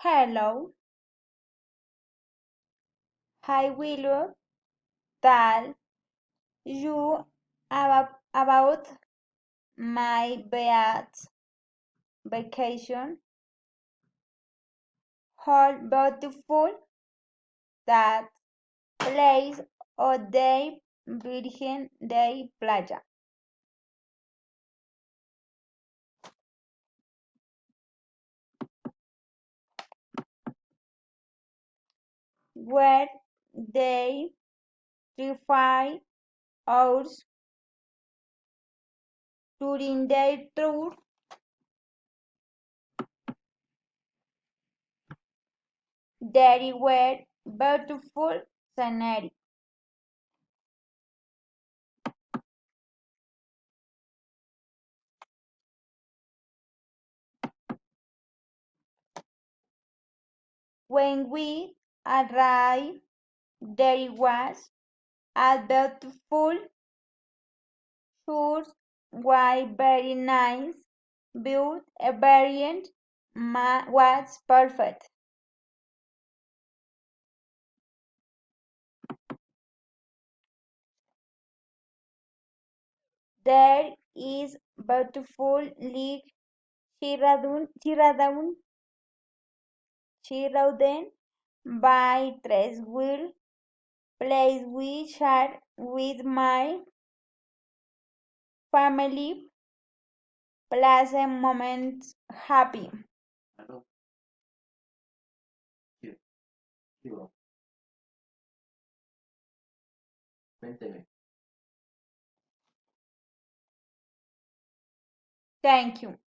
Hello, I will tell you about my beach vacation. How beautiful that place of the Virgen de Playa. Where they 3 5 hours during their tour. There were beautiful scenery. When we arrived, there was a beautiful church was very nice. Built a variant was perfect. There is beautiful Lake Chirauden by Treswell place we share with my family. Pleasant moments happy. Thank you.